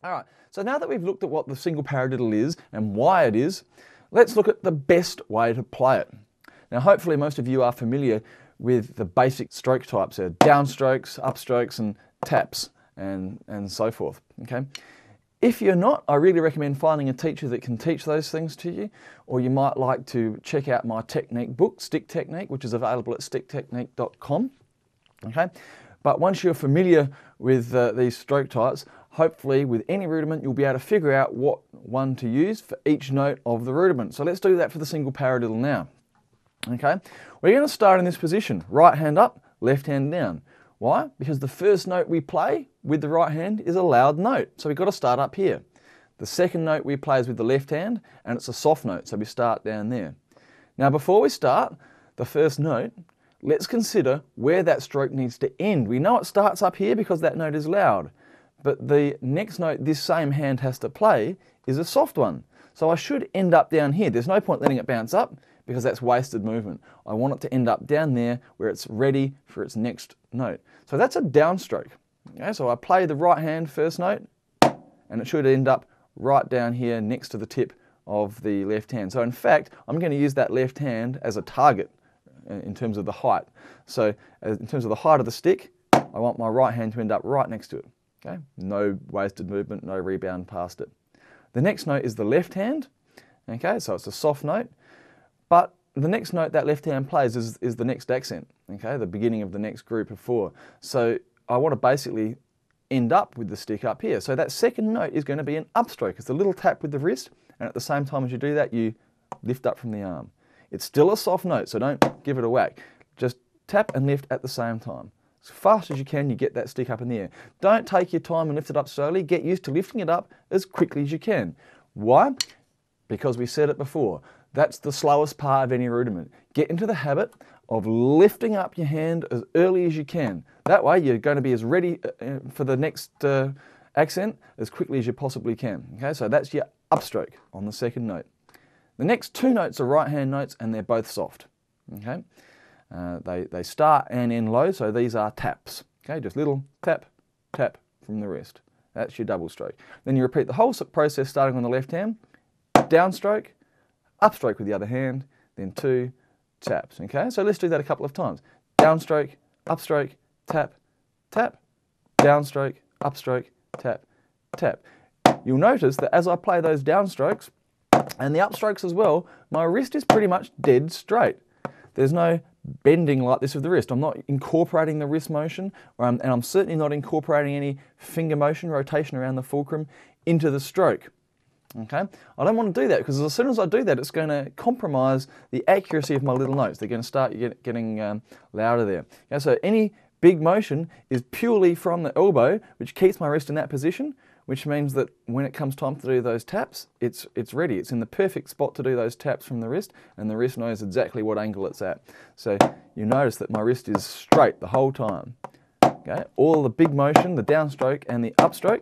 All right, so now that we've looked at what the single paradiddle is and why it is, let's look at the best way to play it. Now, hopefully most of you are familiar with the basic stroke types. There are downstrokes, upstrokes, and taps, and so forth, okay? If you're not, I really recommend finding a teacher that can teach those things to you, or you might like to check out my technique book, Stick Technique, which is available at sticktechnique.com, okay? But once you're familiar with these stroke types, hopefully with any rudiment you'll be able to figure out what one to use for each note of the rudiment. So let's do that for the single paradiddle now. Okay, we're going to start in this position, right hand up, left hand down. Why? Because the first note we play with the right hand is a loud note, so we've got to start up here. The second note we play is with the left hand, and it's a soft note, so we start down there. Now before we start the first note, let's consider where that stroke needs to end. We know it starts up here because that note is loud, but the next note this same hand has to play is a soft one. So I should end up down here. There's no point letting it bounce up because that's wasted movement. I want it to end up down there where it's ready for its next note. So that's a downstroke. Okay, so I play the right hand first note and it should end up right down here next to the tip of the left hand. So in fact, I'm going to use that left hand as a target in terms of the height. So in terms of the height of the stick, I want my right hand to end up right next to it. Okay, no wasted movement, no rebound past it. The next note is the left hand. Okay, so it's a soft note. But the next note that left hand plays is the next accent, okay, the beginning of the next group of 4. So I want to basically end up with the stick up here. So that second note is going to be an upstroke. It's a little tap with the wrist, and at the same time as you do that, you lift up from the arm. It's still a soft note, so don't give it a whack. Just tap and lift at the same time. As fast as you can, you get that stick up in the air. Don't take your time and lift it up slowly. Get used to lifting it up as quickly as you can. Why? Because we said it before. That's the slowest part of any rudiment. Get into the habit of lifting up your hand as early as you can. That way you're going to be as ready for the next accent as quickly as you possibly can. Okay, so that's your upstroke on the second note. The next 2 notes are right hand notes and they're both soft. Okay, they start and end low, so these are taps. Okay, just little tap, tap from the wrist. That's your double stroke. Then you repeat the whole process starting on the left hand, downstroke, upstroke with the other hand, then 2 taps. Okay, so let's do that a couple of times. Downstroke, upstroke, tap, tap, downstroke, upstroke, tap, tap. You'll notice that as I play those downstrokes and the upstrokes as well, my wrist is pretty much dead straight. There's no bending like this with the wrist. I'm not incorporating the wrist motion, and I'm certainly not incorporating any finger motion, rotation around the fulcrum into the stroke. Okay, I don't want to do that because as soon as I do that, it's going to compromise the accuracy of my little notes. They're going to start getting louder there. Okay, so any big motion is purely from the elbow, which keeps my wrist in that position, which means that when it comes time to do those taps, it's ready. It's in the perfect spot to do those taps from the wrist, and the wrist knows exactly what angle it's at. So you notice that my wrist is straight the whole time. Okay, all the big motion, the downstroke and the upstroke,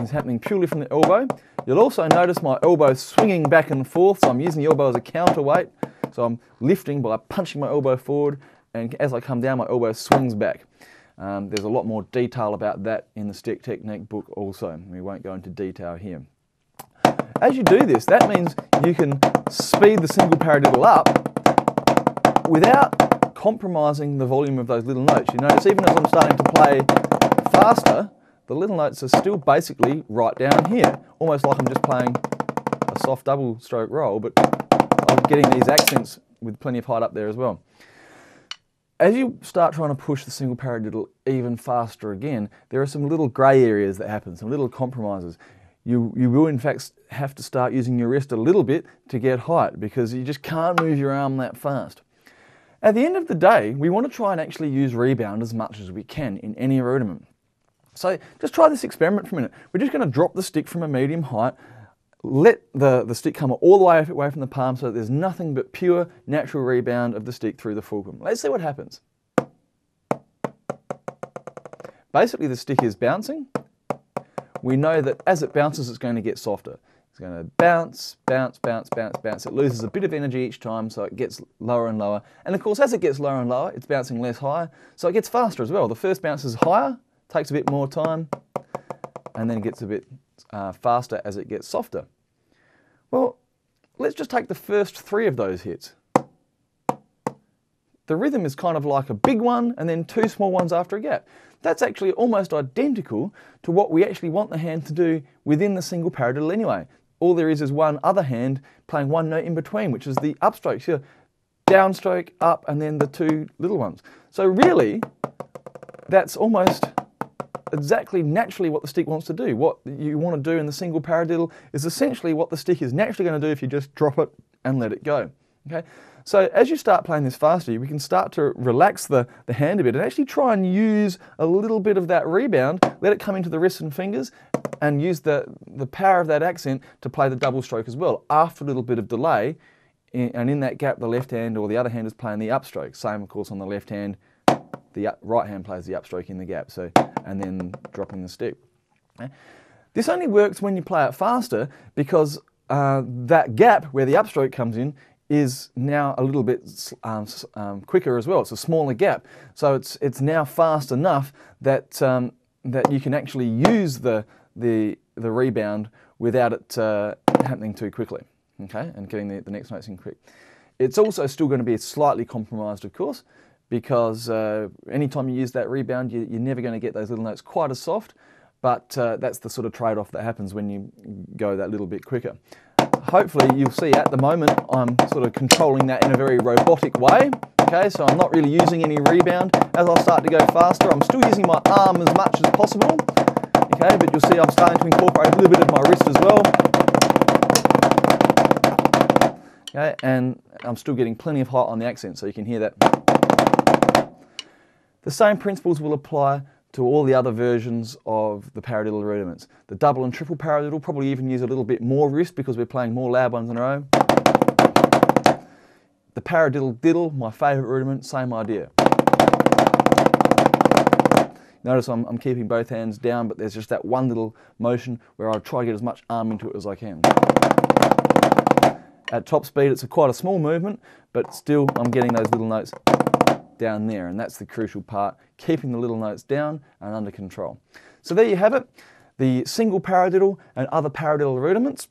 is happening purely from the elbow. You'll also notice my elbow swinging back and forth, so I'm using the elbow as a counterweight. So I'm lifting by punching my elbow forward, and as I come down, my elbow swings back. There's a lot more detail about that in the Stick Technique book also. We won't go into detail here. As you do this, that means you can speed the single paradiddle up without compromising the volume of those little notes. You notice even as I'm starting to play faster, the little notes are still basically right down here, almost like I'm just playing a soft double stroke roll, but I'm getting these accents with plenty of height up there as well. As you start trying to push the single paradiddle even faster again, there are some little grey areas that happen, some little compromises. You will in fact have to start using your wrist a little bit to get height because you just can't move your arm that fast. At the end of the day, we want to try and actually use rebound as much as we can in any rudiment. So just try this experiment for a minute. We're just going to drop the stick from a medium height, let the stick come all the way away from the palm so that there's nothing but pure natural rebound of the stick through the fulcrum. Let's see what happens. Basically the stick is bouncing. We know that as it bounces it's going to get softer. It's going to bounce, bounce, bounce, bounce, bounce. It loses a bit of energy each time, so it gets lower and lower. And of course as it gets lower and lower, it's bouncing less high, so it gets faster as well. The first bounce is higher, takes a bit more time, and then gets a bit faster as it gets softer. Well, let's just take the first 3 of those hits. The rhythm is kind of like a big one and then 2 small ones after a gap. That's actually almost identical to what we actually want the hand to do within the single paradiddle anyway. All there is one other hand playing 1 note in between, which is the upstroke. So downstroke, up, and then the 2 little ones. So really, that's almost exactly naturally what the stick wants to do. What you want to do in the single paradiddle is essentially what the stick is naturally going to do if you just drop it and let it go. Okay? So as you start playing this faster, we can start to relax the hand a bit and actually try and use a little bit of that rebound, let it come into the wrists and fingers, and use the power of that accent to play the double stroke as well. After a little bit of delay, and in that gap the left hand or the other hand is playing the upstroke. Same of course on the left hand, the right hand plays the upstroke in the gap, so, and then dropping the stick. Okay? This only works when you play it faster because that gap where the upstroke comes in is now a little bit quicker as well. It's a smaller gap, so it's now fast enough that that you can actually use the rebound without it happening too quickly. Okay, and getting the next notes in quick. It's also still going to be slightly compromised, of course, because anytime you use that rebound, you're never going to get those little notes quite as soft. But that's the sort of trade-off that happens when you go that little bit quicker. Hopefully you'll see at the moment I'm sort of controlling that in a very robotic way. Okay, so I'm not really using any rebound. As I start to go faster, I'm still using my arm as much as possible. Okay, but you'll see I'm starting to incorporate a little bit of my wrist as well. Okay, and I'm still getting plenty of height on the accent, so you can hear that. The same principles will apply to all the other versions of the paradiddle rudiments. The double and triple paradiddle probably even use a little bit more wrist because we're playing more loud ones in a row. The paradiddle diddle, my favourite rudiment, same idea. Notice I'm keeping both hands down, but there's just that one little motion where I try to get as much arm into it as I can. At top speed it's quite a small movement, but still I'm getting those little notes down there, and that's the crucial part, keeping the little notes down and under control. So there you have it, the single paradiddle and other paradiddle rudiments.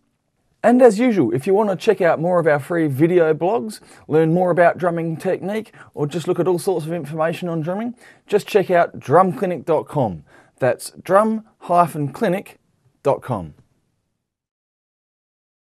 And as usual, if you want to check out more of our free video blogs, learn more about drumming technique, or just look at all sorts of information on drumming, just check out drumclinic.com. That's drum-clinic.com.